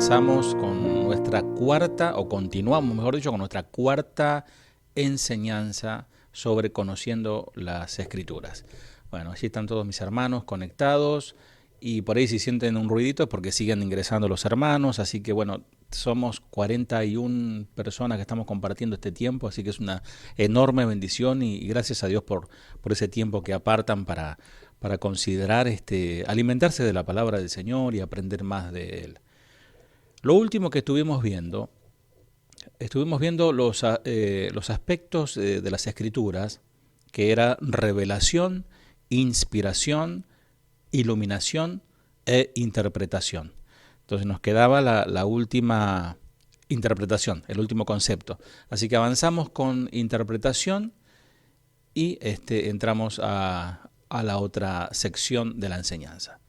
avanzamos con nuestra cuarta, o continuamos, mejor dicho, con nuestra cuarta enseñanza sobre conociendo las Escrituras. Bueno, allí están todos mis hermanos conectados y por ahí si sienten un ruidito es porque siguen ingresando los hermanos, así que bueno, somos 41 personas que estamos compartiendo este tiempo, así que es una enorme bendición y gracias a Dios por ese tiempo que apartan para considerar alimentarse de la palabra del Señor y aprender más de Él. Lo último que estuvimos viendo los aspectos de las Escrituras, que era revelación, inspiración, iluminación e interpretación. Entonces nos quedaba la última interpretación, el último concepto. Así que avanzamos con interpretación y entramos a la otra sección de la enseñanza.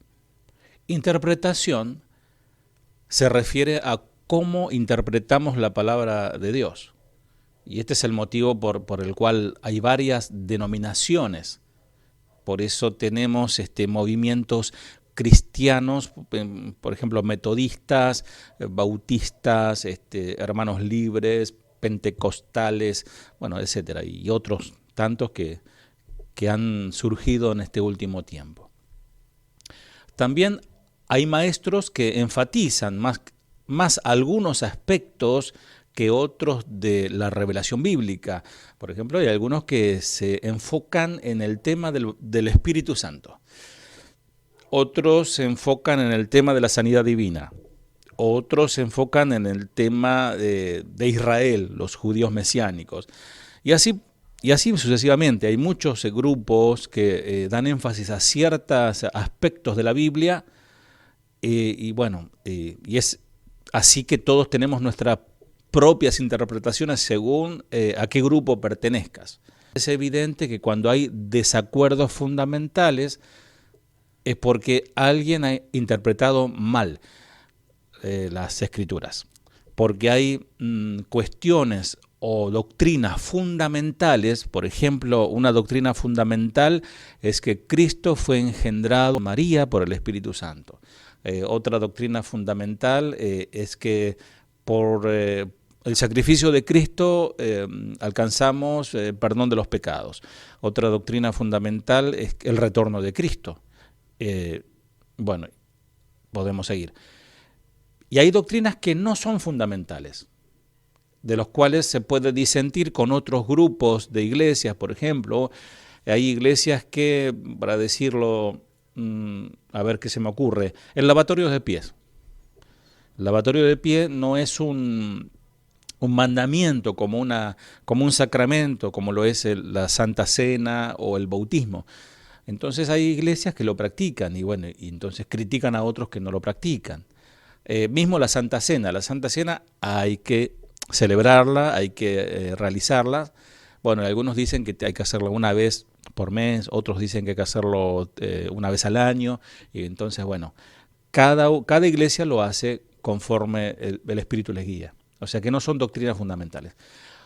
Interpretación se refiere a cómo interpretamos la palabra de Dios. Y este es el motivo por el cual hay varias denominaciones. Por eso tenemos movimientos cristianos, por ejemplo, metodistas, bautistas, hermanos libres, pentecostales, bueno, etcétera, y otros tantos que han surgido en este último tiempo. También hay maestros que enfatizan más algunos aspectos que otros de la revelación bíblica. Por ejemplo, hay algunos que se enfocan en el tema del Espíritu Santo. Otros se enfocan en el tema de la sanidad divina. Otros se enfocan en el tema de Israel, los judíos mesiánicos. Y así sucesivamente. Hay muchos grupos que dan énfasis a ciertos aspectos de la Biblia. Y es así que todos tenemos nuestras propias interpretaciones según a qué grupo pertenezcas. Es evidente que cuando hay desacuerdos fundamentales es porque alguien ha interpretado mal las Escrituras, porque hay cuestiones o doctrinas fundamentales. Por ejemplo, una doctrina fundamental es que Cristo fue engendrado de María por el Espíritu Santo. Otra doctrina fundamental es que por el sacrificio de Cristo alcanzamos perdón de los pecados. Otra doctrina fundamental es el retorno de Cristo. Podemos seguir. Y hay doctrinas que no son fundamentales, de los cuales se puede disentir con otros grupos de iglesias. Por ejemplo, hay iglesias que, para decirlo, a ver qué se me ocurre, el lavatorio de pies. El lavatorio de pies no es un mandamiento como un sacramento, como lo es la Santa Cena o el bautismo. Entonces hay iglesias que lo practican y entonces critican a otros que no lo practican. Mismo la Santa Cena hay que celebrarla, hay que realizarla. Bueno, algunos dicen que hay que hacerla una vez por mes, otros dicen que hay que hacerlo una vez al año, y entonces, cada iglesia lo hace conforme el Espíritu les guía. O sea que no son doctrinas fundamentales.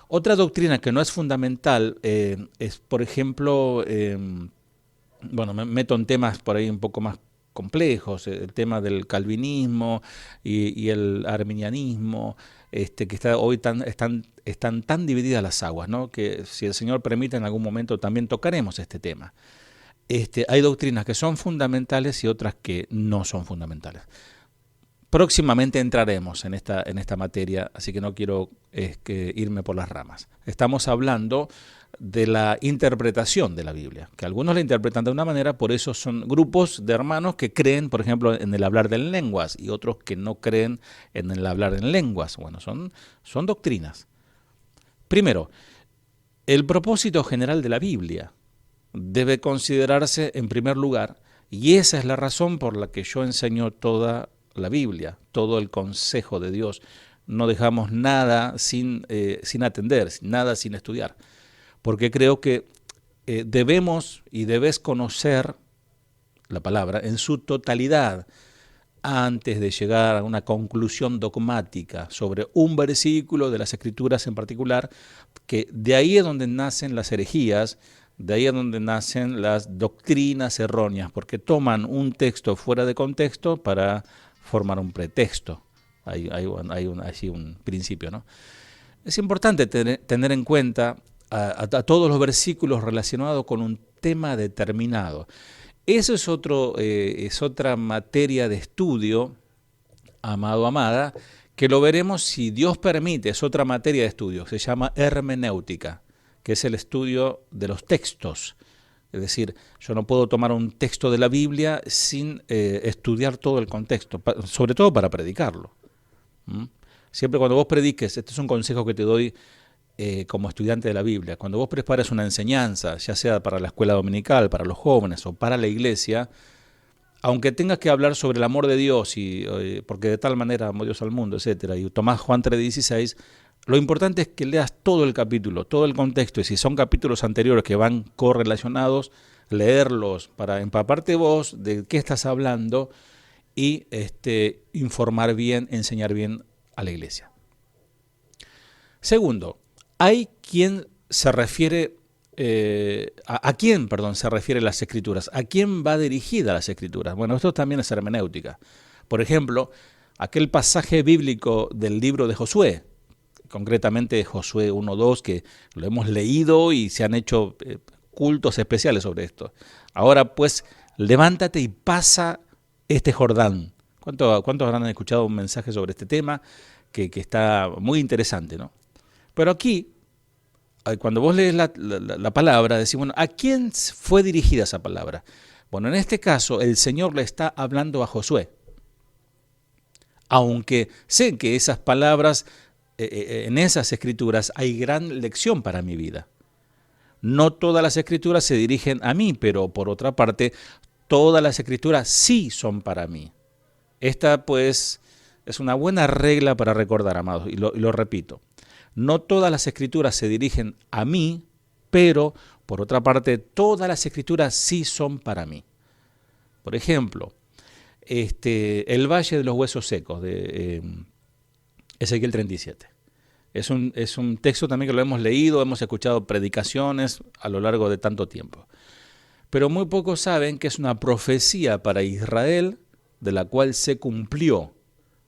Otra doctrina que no es fundamental es, por ejemplo, me meto en temas por ahí un poco más complejos, el tema del calvinismo y el arminianismo, que hoy están tan divididas las aguas, ¿no? Que si el Señor permite en algún momento también tocaremos este tema. Hay doctrinas que son fundamentales y otras que no son fundamentales. Próximamente entraremos en esta materia, así que no quiero irme por las ramas. Estamos hablando de la interpretación de la Biblia, que algunos la interpretan de una manera, por eso son grupos de hermanos que creen, por ejemplo, en el hablar en lenguas y otros que no creen en el hablar en lenguas. Bueno, son doctrinas. Primero, el propósito general de la Biblia debe considerarse en primer lugar, y esa es la razón por la que yo enseño toda la Biblia, todo el consejo de Dios. No dejamos nada sin atender, nada sin estudiar, porque creo que debes conocer la palabra en su totalidad antes de llegar a una conclusión dogmática sobre un versículo de las Escrituras en particular, que de ahí es donde nacen las herejías, de ahí es donde nacen las doctrinas erróneas, porque toman un texto fuera de contexto para formar un pretexto. Así un principio, ¿no? Es importante tener en cuenta a todos los versículos relacionados con un tema determinado. Eso es otra materia de estudio, amado, amada, que lo veremos si Dios permite. Es otra materia de estudio, se llama hermenéutica, que es el estudio de los textos. Es decir, yo no puedo tomar un texto de la Biblia sin estudiar todo el contexto, sobre todo para predicarlo. Siempre cuando vos prediques, este es un consejo que te doy como estudiante de la Biblia, cuando vos prepares una enseñanza, ya sea para la escuela dominical, para los jóvenes o para la iglesia, aunque tengas que hablar sobre el amor de Dios, porque de tal manera amó Dios al mundo, etcétera, y tomás Juan 3:16, lo importante es que leas todo el capítulo, todo el contexto, y si son capítulos anteriores que van correlacionados, leerlos para empaparte vos de qué estás hablando y informar bien, enseñar bien a la iglesia. Segundo, hay quien se refiere, ¿a quién se refieren las Escrituras? ¿A quién va dirigida las Escrituras? Bueno, esto también es hermenéutica. Por ejemplo, aquel pasaje bíblico del libro de Josué, concretamente Josué 1:2, que lo hemos leído y se han hecho cultos especiales sobre esto. Ahora pues, levántate y pasa este Jordán. ¿Cuántos habrán escuchado un mensaje sobre este tema que está muy interesante, ¿no? Pero aquí, cuando vos lees la palabra, decís, bueno, ¿a quién fue dirigida esa palabra? Bueno, en este caso, el Señor le está hablando a Josué. Aunque sé que esas palabras, en esas escrituras, hay gran lección para mi vida. No todas las escrituras se dirigen a mí, pero por otra parte, todas las escrituras sí son para mí. Esta, pues, es una buena regla para recordar, amados, y lo repito. No todas las escrituras se dirigen a mí, pero, por otra parte, todas las escrituras sí son para mí. Por ejemplo, el Valle de los Huesos Secos, de Ezequiel 37. Es un texto también que lo hemos leído, hemos escuchado predicaciones a lo largo de tanto tiempo. Pero muy pocos saben que es una profecía para Israel, de la cual se cumplió.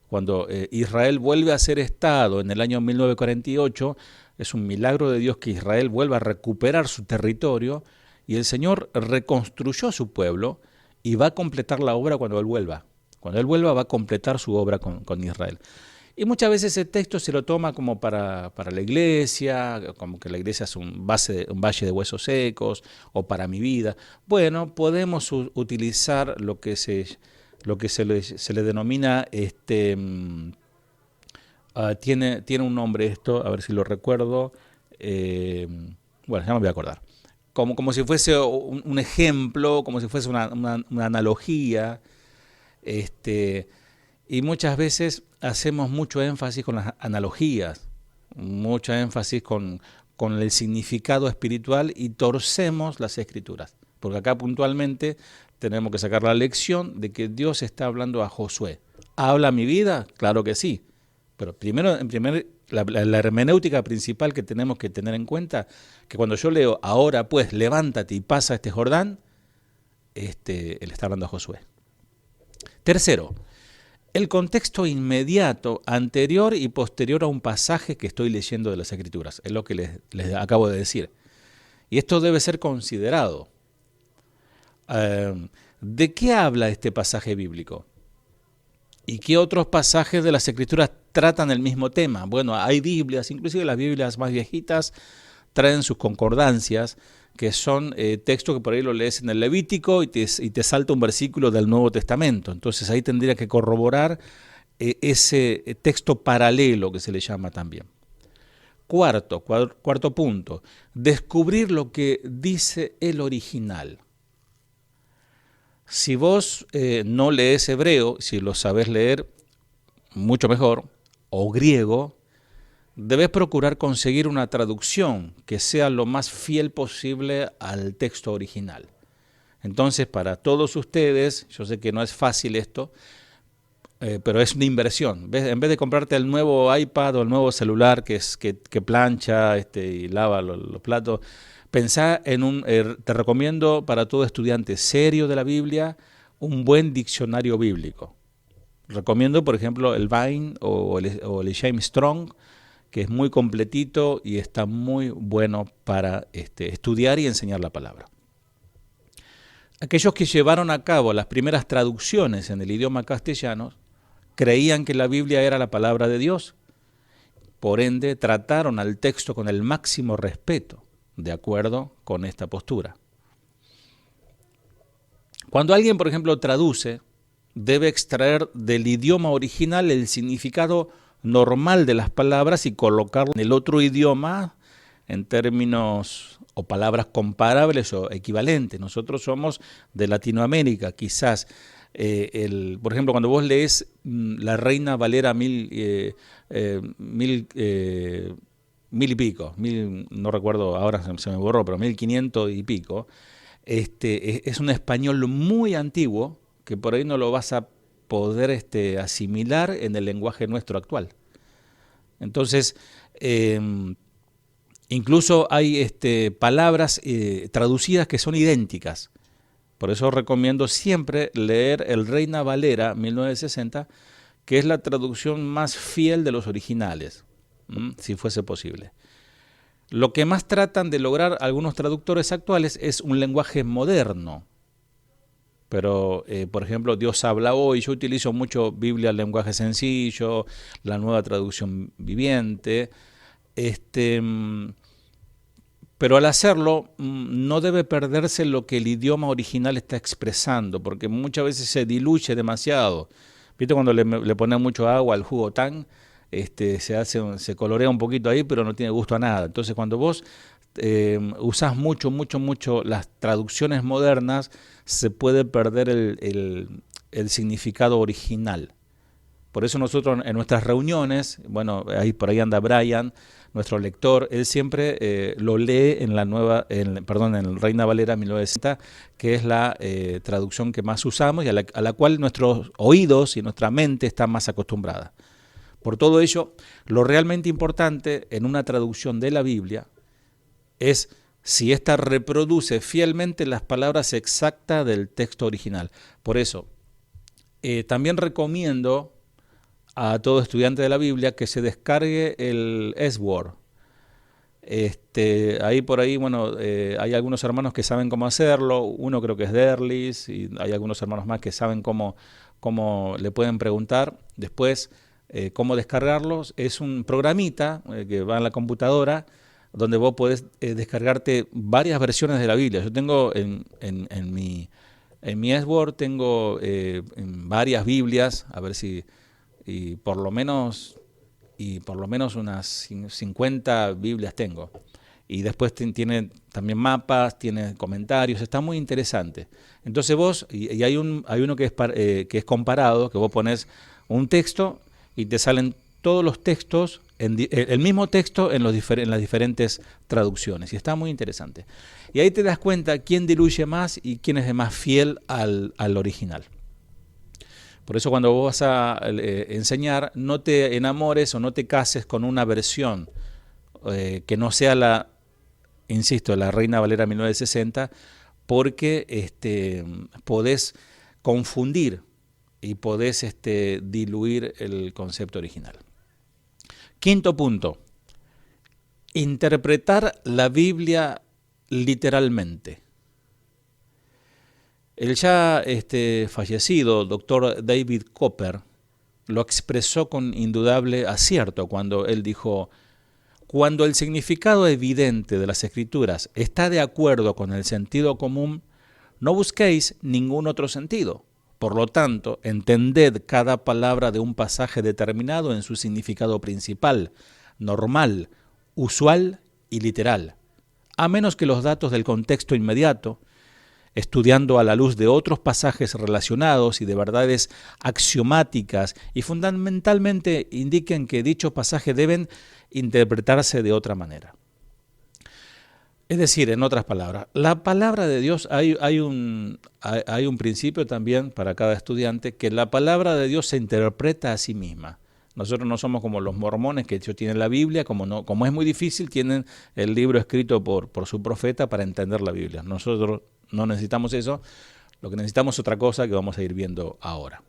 Cuando Israel vuelve a ser Estado en el año 1948, es un milagro de Dios que Israel vuelva a recuperar su territorio y el Señor reconstruyó su pueblo y va a completar la obra cuando Él vuelva. Cuando Él vuelva va a completar su obra con Israel. Y muchas veces ese texto se lo toma como para la iglesia, como que la iglesia es un valle de huesos secos, o para mi vida. Bueno, podemos utilizar lo que se le denomina, tiene un nombre esto, a ver si lo recuerdo, bueno, ya me voy a acordar, como si fuese un ejemplo, como si fuese una analogía, y muchas veces hacemos mucho énfasis con las analogías, mucho énfasis con el significado espiritual y torcemos las escrituras, porque acá puntualmente tenemos que sacar la lección de que Dios está hablando a Josué. ¿Habla mi vida? Claro que sí. Pero la hermenéutica principal que tenemos que tener en cuenta, que cuando yo leo, ahora pues levántate y pasa este Jordán, él está hablando a Josué. Tercero, el contexto inmediato, anterior y posterior a un pasaje que estoy leyendo de las Escrituras. Es lo que les acabo de decir. Y esto debe ser considerado. ¿De qué habla este pasaje bíblico? ¿Y qué otros pasajes de las Escrituras tratan el mismo tema? Bueno, hay Biblias, inclusive las Biblias más viejitas traen sus concordancias, que son textos que por ahí lo lees en el Levítico y te salta un versículo del Nuevo Testamento. Entonces ahí tendría que corroborar ese texto paralelo que se le llama también. Cuarto punto, descubrir lo que dice el original. Si vos no lees hebreo, si lo sabés leer, mucho mejor, o griego, debes procurar conseguir una traducción que sea lo más fiel posible al texto original. Entonces, para todos ustedes, yo sé que no es fácil esto, pero es una inversión. En vez de comprarte el nuevo iPad o el nuevo celular que plancha y lava los platos, pensá te recomiendo para todo estudiante serio de la Biblia un buen diccionario bíblico. Recomiendo, por ejemplo, el Vine o el James Strong, que es muy completito y está muy bueno para estudiar y enseñar la palabra. Aquellos que llevaron a cabo las primeras traducciones en el idioma castellano creían que la Biblia era la palabra de Dios. Por ende, trataron al texto con el máximo respeto, de acuerdo con esta postura. Cuando alguien, por ejemplo, traduce, debe extraer del idioma original el significado normal de las palabras y colocarlo en el otro idioma en términos o palabras comparables o equivalentes. Nosotros somos de Latinoamérica, quizás. Por ejemplo, cuando vos lees la Reina Valera mil y pico, no recuerdo, ahora se me borró, pero 1500 y pico, es un español muy antiguo que por ahí no lo vas a poder asimilar en el lenguaje nuestro actual. Entonces, incluso hay palabras traducidas que son idénticas. Por eso recomiendo siempre leer el Reina Valera 1960, que es la traducción más fiel de los originales, si fuese posible. Lo que más tratan de lograr algunos traductores actuales es un lenguaje moderno. Pero, por ejemplo, Dios habla hoy, yo utilizo mucho Biblia, lenguaje sencillo, la nueva traducción viviente, pero al hacerlo no debe perderse lo que el idioma original está expresando, porque muchas veces se diluye demasiado. ¿Viste cuando le ponen mucho agua al jugo Tang? Se colorea un poquito ahí, pero no tiene gusto a nada. Entonces, cuando vos usás mucho las traducciones modernas, se puede perder el significado original. Por eso nosotros en nuestras reuniones, bueno, por ahí anda Brian, nuestro lector, él siempre lo lee en el Reina Valera 1960, que es la traducción que más usamos y a la cual nuestros oídos y nuestra mente están más acostumbradas. Por todo ello, lo realmente importante en una traducción de la Biblia es si ésta reproduce fielmente las palabras exactas del texto original. Por eso, también recomiendo a todo estudiante de la Biblia que se descargue el S-Word. Hay algunos hermanos que saben cómo hacerlo, uno creo que es Derlis, y hay algunos hermanos más que saben cómo le pueden preguntar después cómo descargarlos. Es un programita que va en la computadora, donde vos podés descargarte varias versiones de la Biblia. Yo tengo en mi S-Word tengo varias Biblias, a ver si y por lo menos unas 50 Biblias tengo. Y después tiene también mapas, tiene comentarios, está muy interesante. Entonces vos, y hay uno que es comparado, que vos pones un texto y te salen todos los textos, el mismo texto en las diferentes traducciones. Y está muy interesante. Y ahí te das cuenta quién diluye más y quién es más fiel al original. Por eso cuando vos vas a enseñar, no te enamores o no te cases con una versión que no sea la Reina Valera 1960, porque podés confundir y podés diluir el concepto original. Quinto punto, interpretar la Biblia literalmente. El ya fallecido doctor David Cooper lo expresó con indudable acierto cuando él dijo: cuando el significado evidente de las Escrituras está de acuerdo con el sentido común, no busquéis ningún otro sentido. Por lo tanto, entended cada palabra de un pasaje determinado en su significado principal, normal, usual y literal, a menos que los datos del contexto inmediato, estudiando a la luz de otros pasajes relacionados y de verdades axiomáticas y fundamentalmente indiquen que dichos pasajes deben interpretarse de otra manera. Es decir, en otras palabras, la palabra de Dios, hay un principio también para cada estudiante, que la palabra de Dios se interpreta a sí misma. Nosotros no somos como los mormones, que ellos tienen la Biblia, como es muy difícil, tienen el libro escrito por su profeta para entender la Biblia. Nosotros no necesitamos eso, lo que necesitamos es otra cosa que vamos a ir viendo ahora.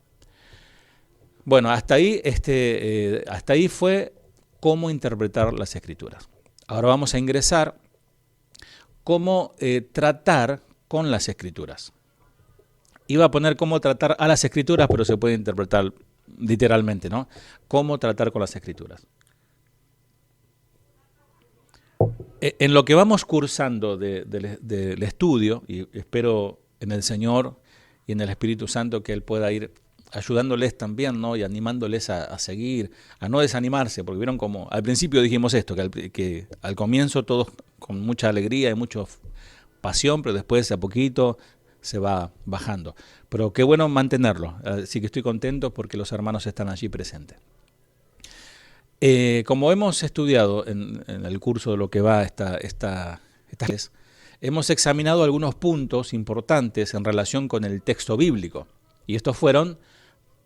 Bueno, hasta ahí fue cómo interpretar las Escrituras. Ahora vamos a ingresar cómo tratar con las Escrituras. Iba a poner cómo tratar a las Escrituras, pero se puede interpretar literalmente, ¿no? Cómo tratar con las Escrituras. En lo que vamos cursando del estudio, y espero en el Señor y en el Espíritu Santo que Él pueda ir ayudándoles también, ¿no? Y animándoles a seguir, a no desanimarse, porque vieron como, al principio dijimos esto, que al comienzo todos con mucha alegría y mucha pasión, pero después a poquito se va bajando. Pero qué bueno mantenerlo, así que estoy contento porque los hermanos están allí presentes. Como hemos estudiado en el curso de lo que va esta vez, hemos examinado algunos puntos importantes en relación con el texto bíblico. Y estos fueron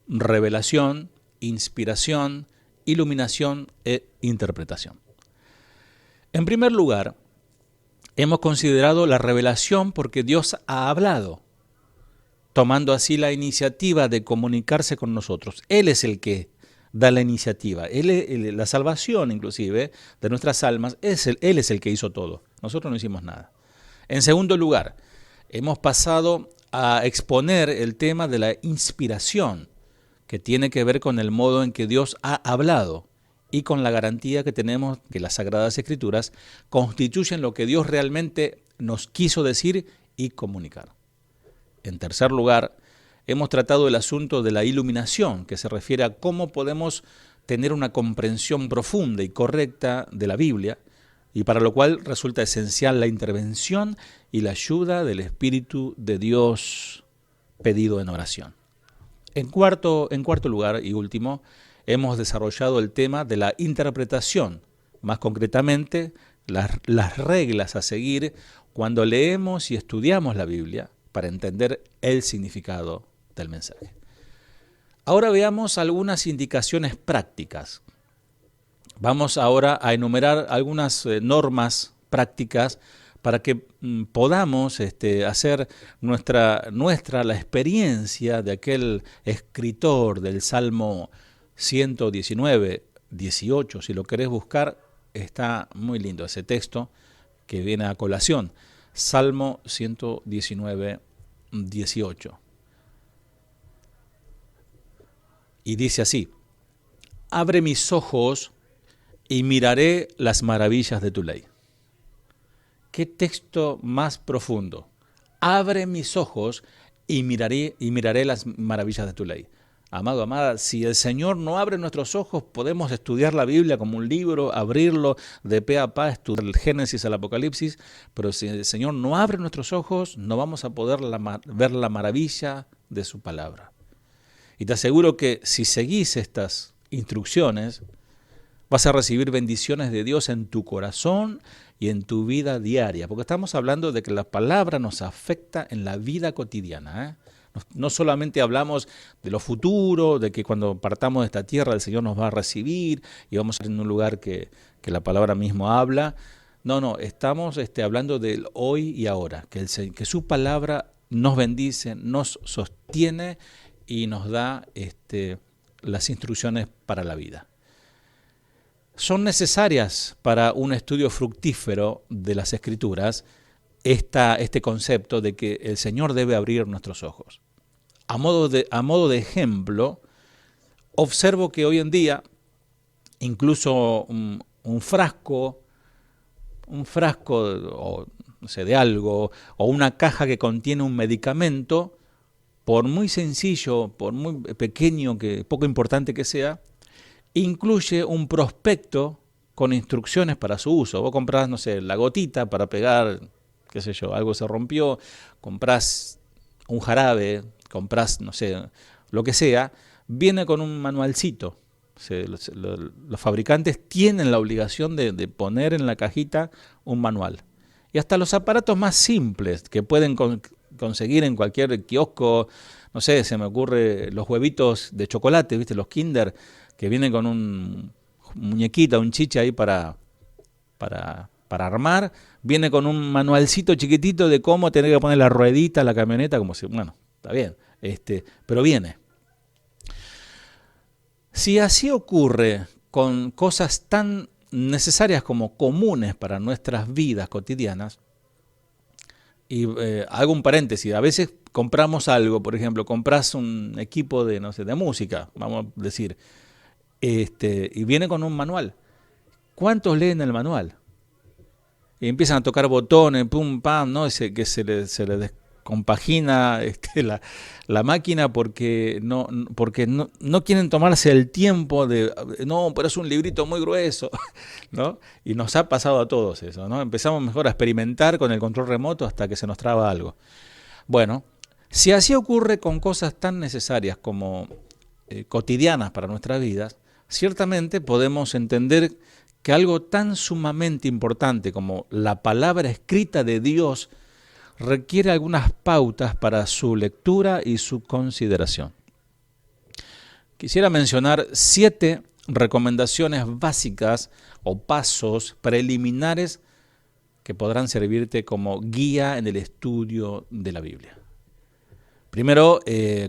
revelación, inspiración, iluminación e interpretación. En primer lugar, hemos considerado la revelación porque Dios ha hablado, tomando así la iniciativa de comunicarse con nosotros. Él es el que da la iniciativa. La salvación, inclusive, de nuestras almas, Él es el que hizo todo. Nosotros no hicimos nada. En segundo lugar, hemos pasado a exponer el tema de la inspiración, que tiene que ver con el modo en que Dios ha hablado y con la garantía que tenemos que las Sagradas Escrituras constituyen lo que Dios realmente nos quiso decir y comunicar. En tercer lugar, hemos tratado el asunto de la iluminación, que se refiere a cómo podemos tener una comprensión profunda y correcta de la Biblia, y para lo cual resulta esencial la intervención y la ayuda del Espíritu de Dios pedido en oración. En cuarto lugar y último, hemos desarrollado el tema de la interpretación, más concretamente las reglas a seguir cuando leemos y estudiamos la Biblia para entender el significado del mensaje. Ahora veamos algunas indicaciones prácticas. Vamos ahora a enumerar algunas normas prácticas para que podamos hacer nuestra la experiencia de aquel escritor del Salmo 119, 18, si lo querés buscar, está muy lindo ese texto que viene a colación. Salmo 119, 18. Y dice así: abre mis ojos y miraré las maravillas de tu ley. ¿Qué texto más profundo? Abre mis ojos y miraré las maravillas de tu ley. Amado, amada, si el Señor no abre nuestros ojos, podemos estudiar la Biblia como un libro, abrirlo de pe a pa, estudiar el Génesis al Apocalipsis, pero si el Señor no abre nuestros ojos, no vamos a poder ver la maravilla de su palabra. Y te aseguro que si seguís estas instrucciones, vas a recibir bendiciones de Dios en tu corazón y en tu vida diaria, porque estamos hablando de que la palabra nos afecta en la vida cotidiana, No solamente hablamos de lo futuro, de que cuando partamos de esta tierra el Señor nos va a recibir y vamos a ir en un lugar que la palabra mismo habla. No, estamos hablando del hoy y ahora, que su palabra nos bendice, nos sostiene y nos da las instrucciones para la vida. Son necesarias para un estudio fructífero de las Escrituras este concepto de que el Señor debe abrir nuestros ojos. A modo de ejemplo, observo que hoy en día incluso un frasco o, no sé, de algo, o una caja que contiene un medicamento, por muy sencillo, por muy pequeño, poco importante que sea, incluye un prospecto con instrucciones para su uso. Vos comprás, no sé, la gotita para pegar, qué sé yo, algo se rompió, comprás un jarabe, comprás, no sé, lo que sea, viene con un manualcito. Los fabricantes tienen la obligación de poner en la cajita un manual. Y hasta los aparatos más simples que pueden conseguir en cualquier kiosco, no sé, se me ocurre los huevitos de chocolate, ¿viste? Los Kinder, que vienen con un muñequita, un chiche ahí para armar, viene con un manualcito chiquitito de cómo tener que poner la ruedita a la camioneta, como si, bueno, está bien, pero viene. Si así ocurre con cosas tan necesarias como comunes para nuestras vidas cotidianas, y hago un paréntesis, a veces compramos algo, por ejemplo, compras un equipo de, no sé, de música, vamos a decir, y viene con un manual. ¿Cuántos leen el manual? Y empiezan a tocar botones, pum, pam, ¿no? Que se le descompagina la máquina porque no quieren tomarse el tiempo de, no, pero es un librito muy grueso, ¿no? Y nos ha pasado a todos eso, ¿no? Empezamos mejor a experimentar con el control remoto hasta que se nos traba algo. Bueno, si así ocurre con cosas tan necesarias como cotidianas para nuestras vidas, ciertamente podemos entender que algo tan sumamente importante como la palabra escrita de Dios requiere algunas pautas para su lectura y su consideración. Quisiera mencionar 7 recomendaciones básicas o pasos preliminares que podrán servirte como guía en el estudio de la Biblia. Primero,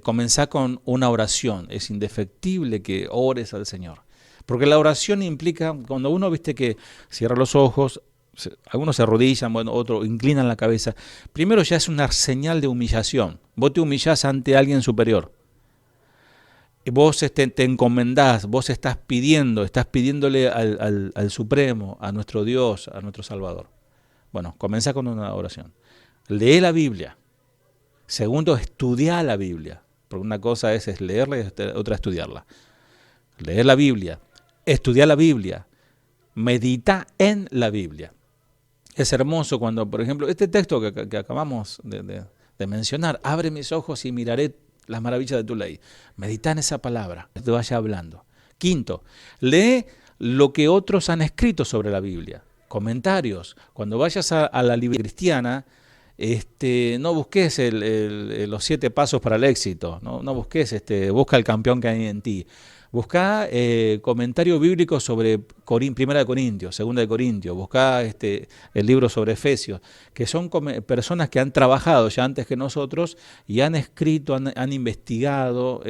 comenzá con una oración. Es indefectible que ores al Señor. Porque la oración implica, cuando uno, viste, que cierra los ojos, algunos se arrodillan, bueno, otros inclinan la cabeza. Primero ya es una señal de humillación. Vos te humillás ante alguien superior. Y vos te encomendás, vos estás pidiéndole al Supremo, a nuestro Dios, a nuestro Salvador. Bueno, comienza con una oración. Lee la Biblia. Segundo, estudia la Biblia. Porque una cosa es leerla y otra estudiarla. Leer la Biblia, estudiar la Biblia, medita en la Biblia. Es hermoso cuando, por ejemplo, este texto que acabamos de mencionar, abre mis ojos y miraré las maravillas de tu ley. Medita en esa palabra, que te vaya hablando. Quinto, lee lo que otros han escrito sobre la Biblia. Comentarios. Cuando vayas a la Biblia cristiana, no busques los 7 pasos para el éxito, no busques, busca el campeón que hay en ti. Busca comentarios bíblicos sobre 1 de Corintios, 2 de Corintios, busca el libro sobre Efesios, que son personas que han trabajado ya antes que nosotros y han escrito, han investigado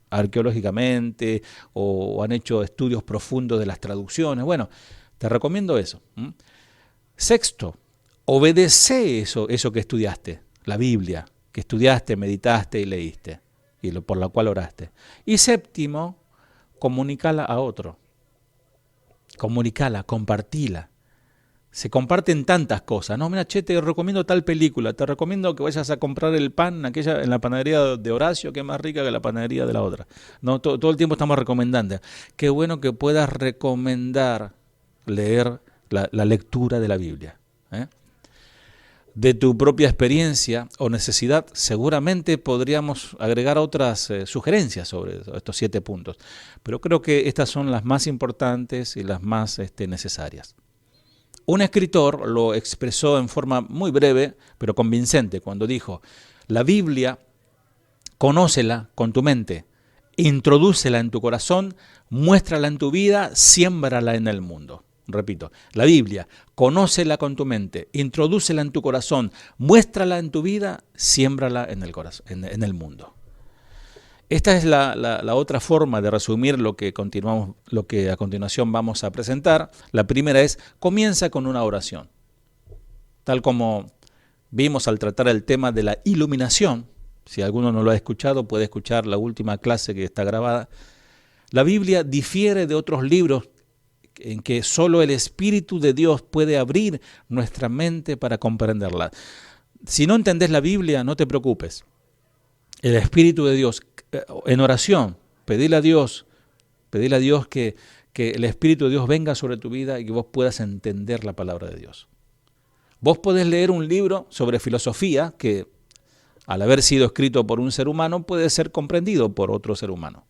arqueológicamente o han hecho estudios profundos de las traducciones. Bueno, te recomiendo eso. Sexto, obedece eso que estudiaste, la Biblia, que estudiaste, meditaste y leíste, y por la cual oraste. Y séptimo, comunícala a otro. Comunícala, compartila. Se comparten tantas cosas, ¿no? Mira, che, te recomiendo tal película, te recomiendo que vayas a comprar el pan en la panadería de Horacio, que es más rica que la panadería de la otra. No, todo el tiempo estamos recomendando. Qué bueno que puedas recomendar leer la lectura de la Biblia. De tu propia experiencia o necesidad, seguramente podríamos agregar otras sugerencias sobre estos 7 puntos, pero creo que estas son las más importantes y las más necesarias. Un escritor lo expresó en forma muy breve, pero convincente, cuando dijo: la Biblia, conócela con tu mente, introdúcela en tu corazón, muéstrala en tu vida, siémbrala en el mundo. Repito, la Biblia, conócela con tu mente, introdúcela en tu corazón, muéstrala en tu vida, siémbrala en el corazón, en el mundo. Esta es la otra forma de resumir lo que a continuación vamos a presentar. La primera es: comienza con una oración. Tal como vimos al tratar el tema de la iluminación, si alguno no lo ha escuchado, puede escuchar la última clase que está grabada. La Biblia difiere de otros libros en que solo el Espíritu de Dios puede abrir nuestra mente para comprenderla. Si no entendés la Biblia, no te preocupes. El Espíritu de Dios, en oración, pedile a Dios que el Espíritu de Dios venga sobre tu vida y que vos puedas entender la palabra de Dios. Vos podés leer un libro sobre filosofía que, al haber sido escrito por un ser humano, puede ser comprendido por otro ser humano.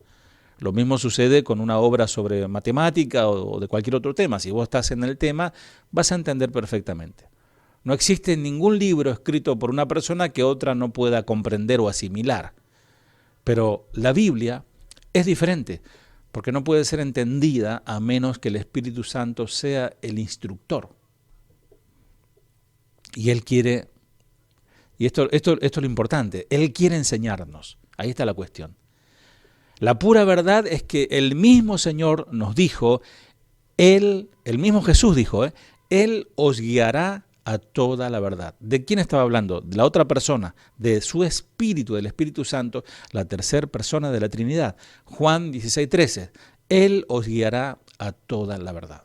Lo mismo sucede con una obra sobre matemática o de cualquier otro tema. Si vos estás en el tema, vas a entender perfectamente. No existe ningún libro escrito por una persona que otra no pueda comprender o asimilar. Pero la Biblia es diferente, porque no puede ser entendida a menos que el Espíritu Santo sea el instructor. Y Él quiere, y esto es lo importante, Él quiere enseñarnos. Ahí está la cuestión. La pura verdad es que el mismo Señor nos dijo, el mismo Jesús dijo, Él os guiará a toda la verdad. ¿De quién estaba hablando? De la otra persona, de su Espíritu, del Espíritu Santo, la tercera persona de la Trinidad. Juan 16:13, Él os guiará a toda la verdad.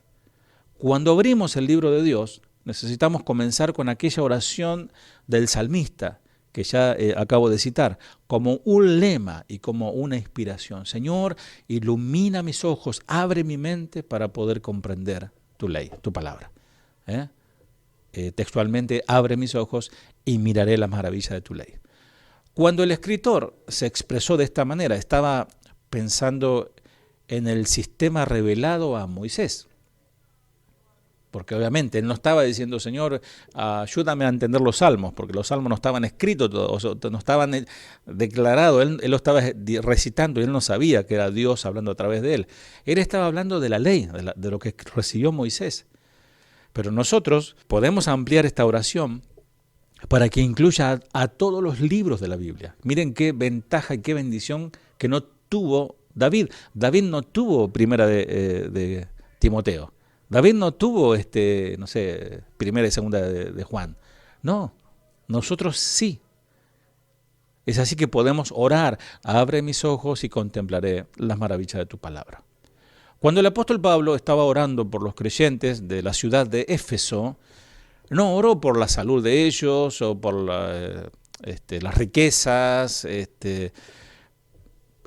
Cuando abrimos el libro de Dios, necesitamos comenzar con aquella oración del salmista, que ya acabo de citar, como un lema y como una inspiración. Señor, ilumina mis ojos, abre mi mente para poder comprender tu ley, tu palabra. Textualmente, abre mis ojos y miraré las maravillas de tu ley. Cuando el escritor se expresó de esta manera, estaba pensando en el sistema revelado a Moisés. Porque obviamente él no estaba diciendo, Señor, ayúdame a entender los salmos, porque los salmos no estaban escritos, no estaban declarados, él lo estaba recitando y él no sabía que era Dios hablando a través de él. Él estaba hablando de la ley, de lo que recibió Moisés. Pero nosotros podemos ampliar esta oración para que incluya a todos los libros de la Biblia. Miren qué ventaja y qué bendición que no tuvo David. David no tuvo primera de Timoteo. David no tuvo, primera y segunda de Juan. No, nosotros sí. Es así que podemos orar, abre mis ojos y contemplaré las maravillas de tu palabra. Cuando el apóstol Pablo estaba orando por los creyentes de la ciudad de Éfeso, no oró por la salud de ellos o por las riquezas.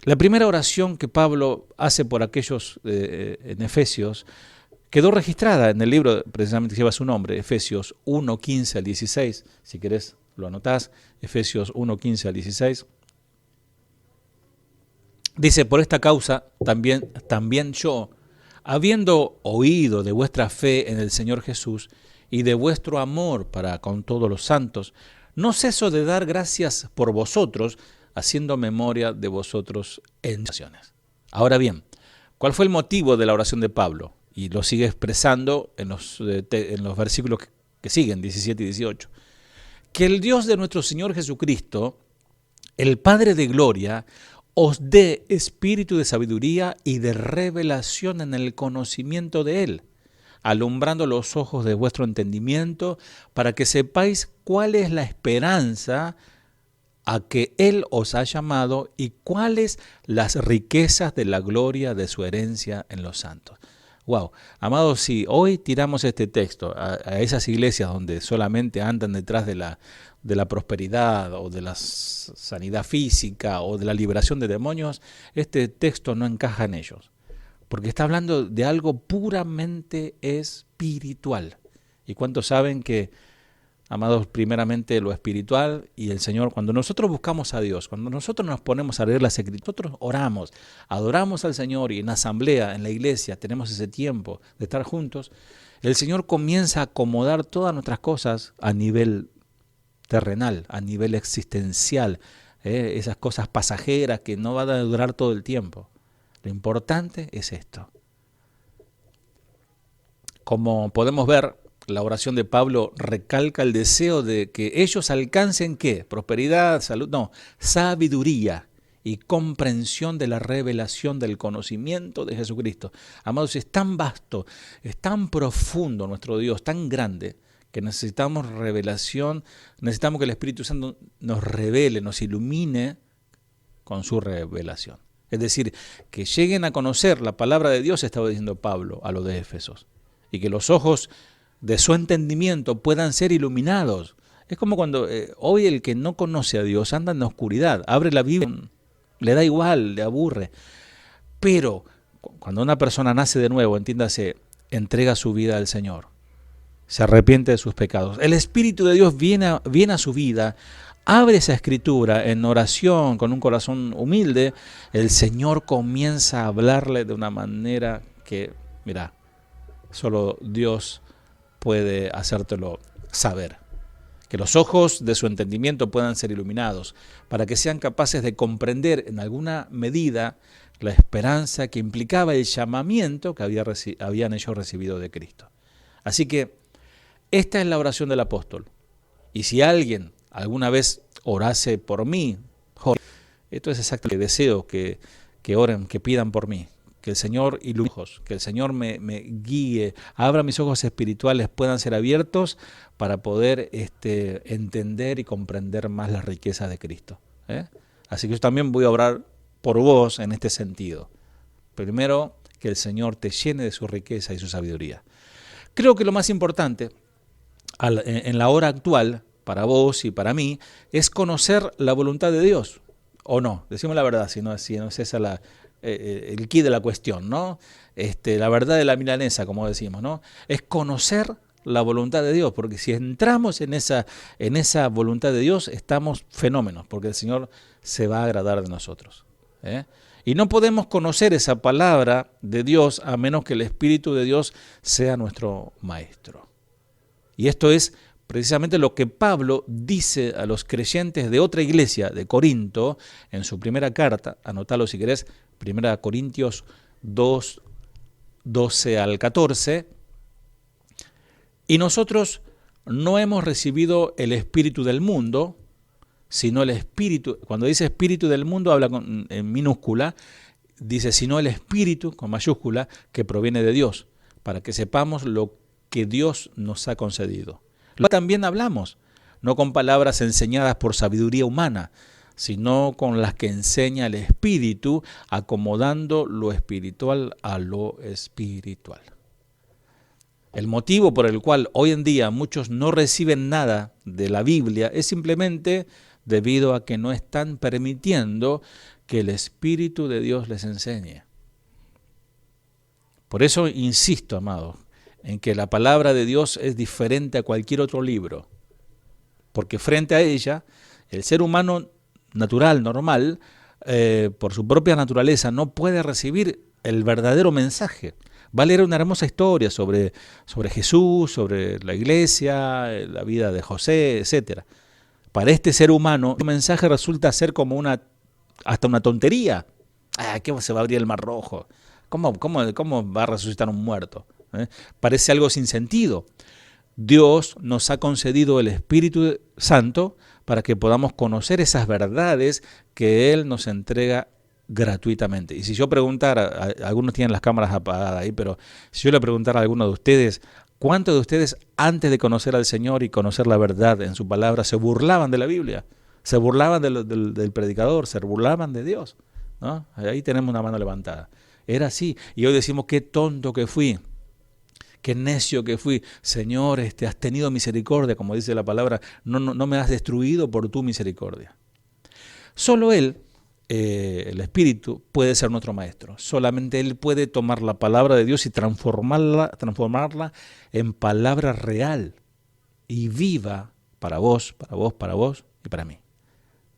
La primera oración que Pablo hace por aquellos en Efesios quedó registrada en el libro, precisamente lleva su nombre, Efesios 1:15 al 16, si querés lo anotás, Efesios 1:15 al 16. Dice, por esta causa también yo, habiendo oído de vuestra fe en el Señor Jesús y de vuestro amor para con todos los santos, no ceso de dar gracias por vosotros, haciendo memoria de vosotros en oraciones. Ahora bien, ¿cuál fue el motivo de la oración de Pablo? Y lo sigue expresando en los versículos que siguen, 17 y 18. Que el Dios de nuestro Señor Jesucristo, el Padre de gloria, os dé espíritu de sabiduría y de revelación en el conocimiento de Él, alumbrando los ojos de vuestro entendimiento, para que sepáis cuál es la esperanza a que Él os ha llamado y cuáles las riquezas de la gloria de su herencia en los santos. Wow, amados, si hoy tiramos este texto a esas iglesias donde solamente andan detrás de la prosperidad o de la sanidad física o de la liberación de demonios, este texto no encaja en ellos, porque está hablando de algo puramente espiritual. ¿Y cuántos saben que, amados, primeramente lo espiritual y el Señor, cuando nosotros buscamos a Dios, cuando nosotros nos ponemos a leer las Escrituras, nosotros oramos, adoramos al Señor y en asamblea, en la iglesia, tenemos ese tiempo de estar juntos, el Señor comienza a acomodar todas nuestras cosas a nivel terrenal, a nivel existencial, esas cosas pasajeras que no van a durar todo el tiempo. Lo importante es esto. Como podemos ver, la oración de Pablo recalca el deseo de que ellos alcancen ¿qué? Prosperidad, salud, no, sabiduría y comprensión de la revelación del conocimiento de Jesucristo. Amados, es tan vasto, es tan profundo nuestro Dios, tan grande, que necesitamos revelación, necesitamos que el Espíritu Santo nos revele, nos ilumine con su revelación. Es decir, que lleguen a conocer la palabra de Dios, estaba diciendo Pablo a los de Éfesos, y que los ojos de su entendimiento puedan ser iluminados. Es como cuando hoy el que no conoce a Dios anda en la oscuridad, abre la Biblia, le da igual, le aburre. Pero cuando una persona nace de nuevo, entiéndase, entrega su vida al Señor, se arrepiente de sus pecados, el Espíritu de Dios viene a su vida, abre esa escritura en oración, con un corazón humilde, el Señor comienza a hablarle de una manera que, mira, solo Dios puede hacértelo saber. Que los ojos de su entendimiento puedan ser iluminados, para que sean capaces de comprender en alguna medida la esperanza que implicaba el llamamiento que habían ellos recibido de Cristo. Así que esta es la oración del apóstol. Y si alguien alguna vez orase por mí, esto es exactamente lo que deseo, que que oren, que pidan por mí, que el Señor ilumine, que el Señor me guíe, abra mis ojos espirituales, puedan ser abiertos para poder entender y comprender más las riquezas de Cristo. Así que yo también voy a orar por vos en este sentido. Primero, que el Señor te llene de su riqueza y su sabiduría. Creo que lo más importante en la hora actual, para vos y para mí, es conocer la voluntad de Dios, ¿o no? Decimos la verdad, si no es esa el quid de la cuestión, ¿no? La verdad de la milanesa, como decimos, ¿no? Es conocer la voluntad de Dios, porque si entramos en esa voluntad de Dios, estamos fenómenos, porque el Señor se va a agradar de nosotros. Y no podemos conocer esa palabra de Dios a menos que el Espíritu de Dios sea nuestro maestro. Y esto es precisamente lo que Pablo dice a los creyentes de otra iglesia, de Corinto, en su primera carta, anotalo si querés, 1 Corintios 2, 12 al 14, y nosotros no hemos recibido el espíritu del mundo, sino el espíritu, cuando dice espíritu del mundo habla en minúscula, dice sino el espíritu con mayúscula que proviene de Dios, para que sepamos lo que Dios nos ha concedido. También hablamos, no con palabras enseñadas por sabiduría humana, sino con las que enseña el Espíritu, acomodando lo espiritual a lo espiritual. El motivo por el cual hoy en día muchos no reciben nada de la Biblia es simplemente debido a que no están permitiendo que el Espíritu de Dios les enseñe. Por eso insisto, amados, en que la palabra de Dios es diferente a cualquier otro libro, porque frente a ella, el ser humano natural, normal, por su propia naturaleza, no puede recibir el verdadero mensaje. Va a leer una hermosa historia sobre Jesús, sobre la iglesia, la vida de José, etc. Para este ser humano, el mensaje resulta ser como hasta una tontería. ¿Qué se va a abrir el Mar Rojo? ¿Cómo va a resucitar un muerto? Parece algo sin sentido. Dios nos ha concedido el Espíritu Santo para que podamos conocer esas verdades que Él nos entrega gratuitamente. Y si yo preguntara, algunos tienen las cámaras apagadas ahí, pero si yo le preguntara a alguno de ustedes, ¿cuántos de ustedes antes de conocer al Señor y conocer la verdad en su palabra se burlaban de la Biblia? Se burlaban del predicador, se burlaban de Dios, ¿no? Ahí tenemos una mano levantada. Era así. Y hoy decimos, qué tonto que fui. Qué necio que fui. Señor, has tenido misericordia, como dice la palabra, no me has destruido por tu misericordia. Solo Él, el Espíritu, puede ser nuestro maestro. Solamente Él puede tomar la palabra de Dios y transformarla en palabra real y viva para vos y para mí.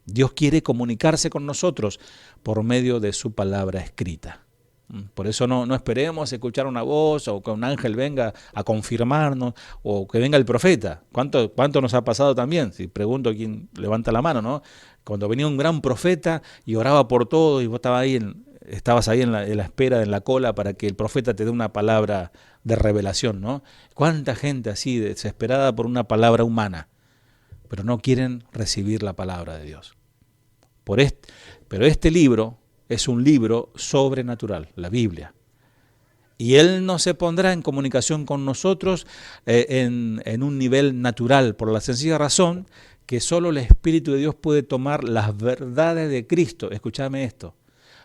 Dios quiere comunicarse con nosotros por medio de su palabra escrita. Por eso no esperemos escuchar una voz o que un ángel venga a confirmarnos o que venga el profeta. ¿Cuánto nos ha pasado también? Si pregunto quién levanta la mano, ¿no? Cuando venía un gran profeta y oraba por todo y vos estabas ahí en la espera, en la cola para que el profeta te dé una palabra de revelación, ¿no? ¿Cuánta gente así desesperada por una palabra humana? Pero no quieren recibir la palabra de Dios. Pero este libro es un libro sobrenatural, la Biblia. Y Él no se pondrá en comunicación con nosotros en un nivel natural, por la sencilla razón que solo el Espíritu de Dios puede tomar las verdades de Cristo. Escúchame esto.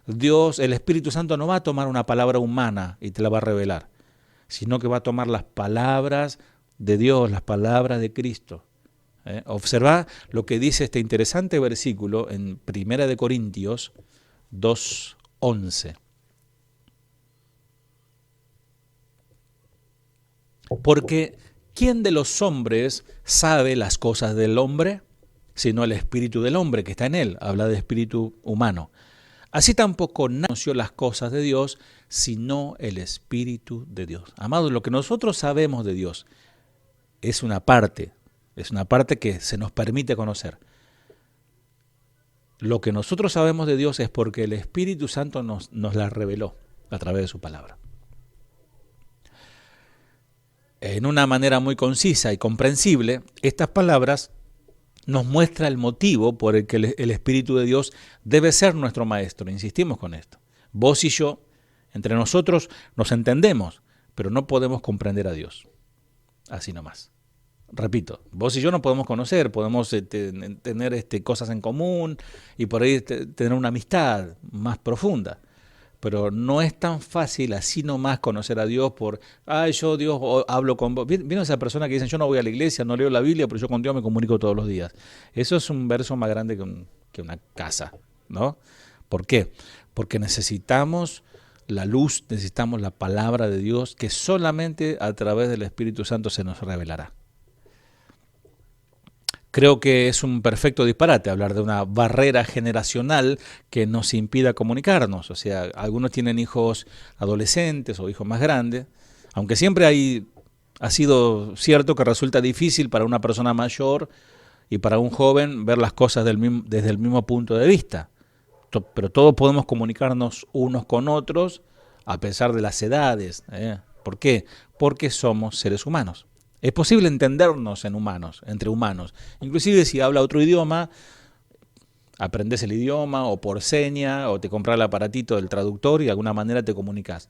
Dios, el Espíritu Santo no va a tomar una palabra humana y te la va a revelar, sino que va a tomar las palabras de Dios, las palabras de Cristo. Observa lo que dice este interesante versículo en 1 Corintios 2:11. Porque ¿quién de los hombres sabe las cosas del hombre? Sino el espíritu del hombre que está en él. Habla de espíritu humano. Así tampoco nadie conoció las cosas de Dios, sino el Espíritu de Dios. Amados, lo que nosotros sabemos de Dios es una parte que se nos permite conocer. Lo que nosotros sabemos de Dios es porque el Espíritu Santo nos la reveló a través de su palabra. En una manera muy concisa y comprensible, estas palabras nos muestran el motivo por el que el Espíritu de Dios debe ser nuestro maestro. Insistimos con esto. Vos y yo, entre nosotros, nos entendemos, pero no podemos comprender a Dios. Así nomás. Repito, vos y yo nos podemos conocer, podemos tener cosas en común y por ahí tener una amistad más profunda. Pero no es tan fácil así nomás conocer a Dios por, yo Dios hablo con vos. ¿Vieron esa persona que dicen, yo no voy a la iglesia, no leo la Biblia, pero yo con Dios me comunico todos los días? Eso es un verso más grande que una casa, ¿no? ¿Por qué? Porque necesitamos la luz, necesitamos la palabra de Dios que solamente a través del Espíritu Santo se nos revelará. Creo que es un perfecto disparate hablar de una barrera generacional que nos impida comunicarnos. O sea, algunos tienen hijos adolescentes o hijos más grandes, aunque siempre ha sido cierto que resulta difícil para una persona mayor y para un joven ver las cosas desde el mismo punto de vista. Pero todos podemos comunicarnos unos con otros a pesar de las edades. ¿Por qué? Porque somos seres humanos. Es posible entendernos entre humanos. Inclusive si habla otro idioma, aprendes el idioma o por seña o te compras el aparatito del traductor y de alguna manera te comunicas.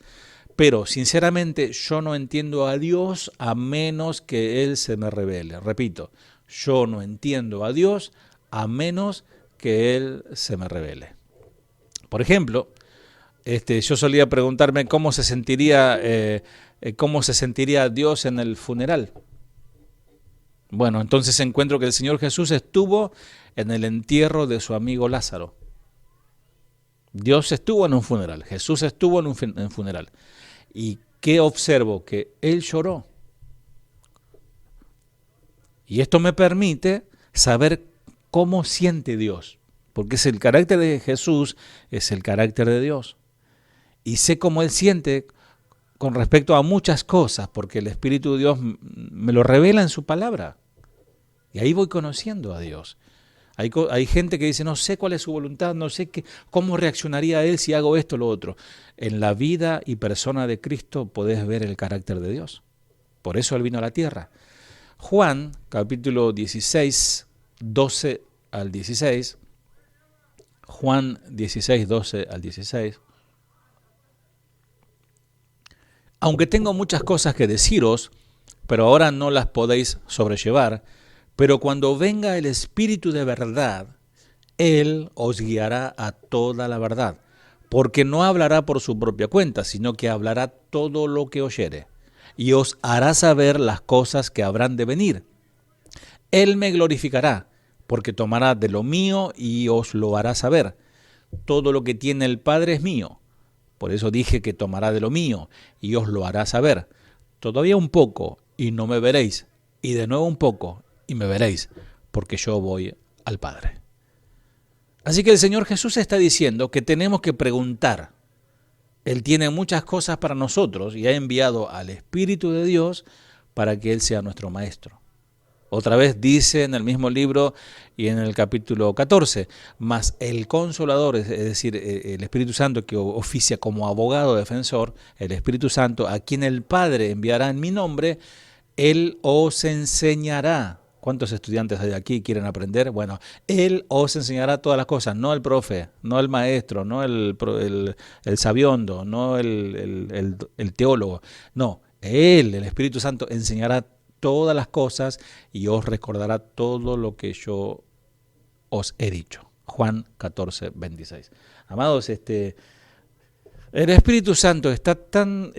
Pero sinceramente yo no entiendo a Dios a menos que Él se me revele. Repito, yo no entiendo a Dios a menos que Él se me revele. Por ejemplo, yo solía preguntarme cómo se sentiría Dios en el funeral. Bueno, entonces encuentro que el Señor Jesús estuvo en el entierro de su amigo Lázaro. Dios estuvo en un funeral, Jesús estuvo en un funeral. ¿Y qué observo? Que Él lloró. Y esto me permite saber cómo siente Dios, porque es el carácter de Jesús, es el carácter de Dios. Y sé cómo Él siente con respecto a muchas cosas, porque el Espíritu de Dios me lo revela en su palabra. Y ahí voy conociendo a Dios. Hay gente que dice, no sé cuál es su voluntad, no sé cómo reaccionaría Él si hago esto o lo otro. En la vida y persona de Cristo podés ver el carácter de Dios. Por eso Él vino a la tierra. Juan, capítulo 16, 12 al 16. Juan 16, 12 al 16. Aunque tengo muchas cosas que deciros, pero ahora no las podéis sobrellevar, pero cuando venga el Espíritu de verdad, Él os guiará a toda la verdad, porque no hablará por su propia cuenta, sino que hablará todo lo que oyere, y os hará saber las cosas que habrán de venir. Él me glorificará, porque tomará de lo mío y os lo hará saber. Todo lo que tiene el Padre es mío. Por eso dije que tomará de lo mío y os lo hará saber. Todavía un poco y no me veréis, y de nuevo un poco y me veréis, porque yo voy al Padre. Así que el Señor Jesús está diciendo que tenemos que preguntar. Él tiene muchas cosas para nosotros y ha enviado al Espíritu de Dios para que Él sea nuestro Maestro. Otra vez dice en el mismo libro y en el capítulo 14, mas el Consolador, es decir, el Espíritu Santo que oficia como abogado defensor, el Espíritu Santo, a quien el Padre enviará en mi nombre, Él os enseñará. ¿Cuántos estudiantes hay aquí quieren aprender? Bueno, Él os enseñará todas las cosas, no el profe, no el maestro, no el sabiondo, no el teólogo. No, Él, el Espíritu Santo, enseñará todas las cosas y os recordará todo lo que yo os he dicho. Juan 14, 26. Amados, el Espíritu Santo está tan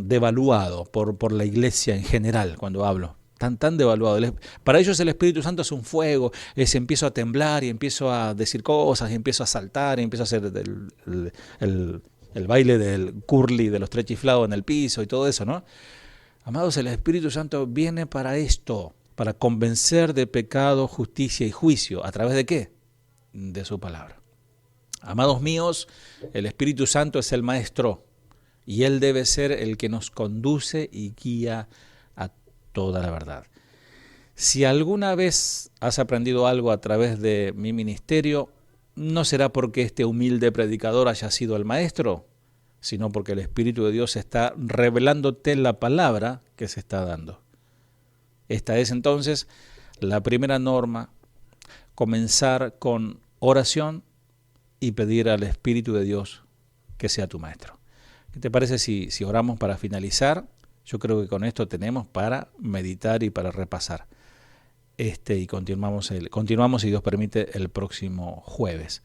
devaluado por la iglesia en general cuando hablo. Tan devaluado. Para ellos el Espíritu Santo es un fuego, empiezo a temblar y empiezo a decir cosas, y empiezo a saltar, y empiezo a hacer el baile del curly, de los tres chiflados en el piso y todo eso, ¿no? Amados, el Espíritu Santo viene para esto, para convencer de pecado, justicia y juicio. ¿A través de qué? De su palabra. Amados míos, el Espíritu Santo es el Maestro y Él debe ser el que nos conduce y guía a toda la verdad. Si alguna vez has aprendido algo a través de mi ministerio, no será porque este humilde predicador haya sido el Maestro, sino porque el Espíritu de Dios está revelándote la palabra que se está dando. Esta es entonces la primera norma, comenzar con oración y pedir al Espíritu de Dios que sea tu Maestro. ¿Qué te parece si oramos para finalizar? Yo creo que con esto tenemos para meditar y para repasar. Y continuamos, si Dios permite, el próximo jueves.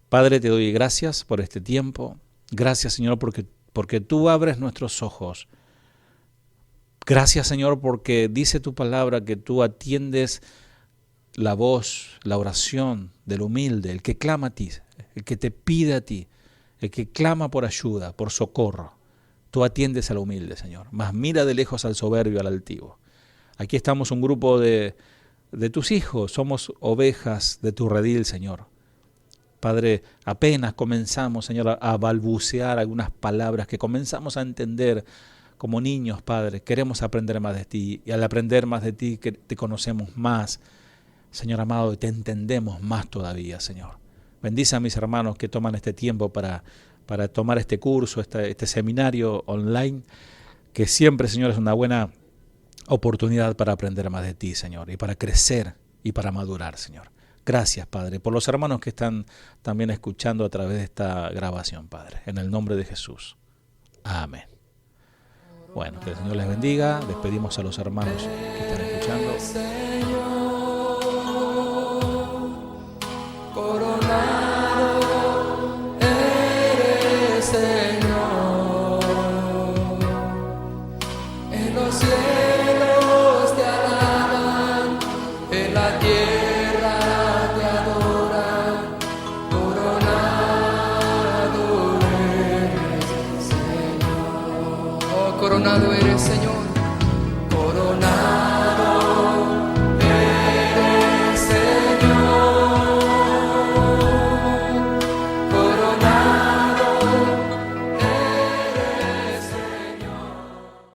Padre, te doy gracias por este tiempo. Gracias, Señor, porque tú abres nuestros ojos. Gracias, Señor, porque dice tu palabra que tú atiendes la voz, la oración del humilde, el que clama a ti, el que te pide a ti, el que clama por ayuda, por socorro. Tú atiendes al humilde, Señor, mas mira de lejos al soberbio, al altivo. Aquí estamos un grupo de tus hijos, somos ovejas de tu redil, Señor. Padre, apenas comenzamos, Señor, a balbucear algunas palabras que comenzamos a entender como niños, Padre. Queremos aprender más de ti, y al aprender más de ti, que te conocemos más, Señor amado, y te entendemos más todavía, Señor. Bendice a mis hermanos que toman este tiempo para tomar este curso, este seminario online, que siempre, Señor, es una buena oportunidad para aprender más de ti, Señor, y para crecer y para madurar, Señor. Gracias, Padre, por los hermanos que están también escuchando a través de esta grabación, Padre. En el nombre de Jesús. Amén. Bueno, que el Señor les bendiga. Despedimos a los hermanos que están escuchando. Coronado eres, Señor, en los cielos te alaban, en la tierra te adoran. Coronado eres, Señor. Oh, coronado eres, Señor.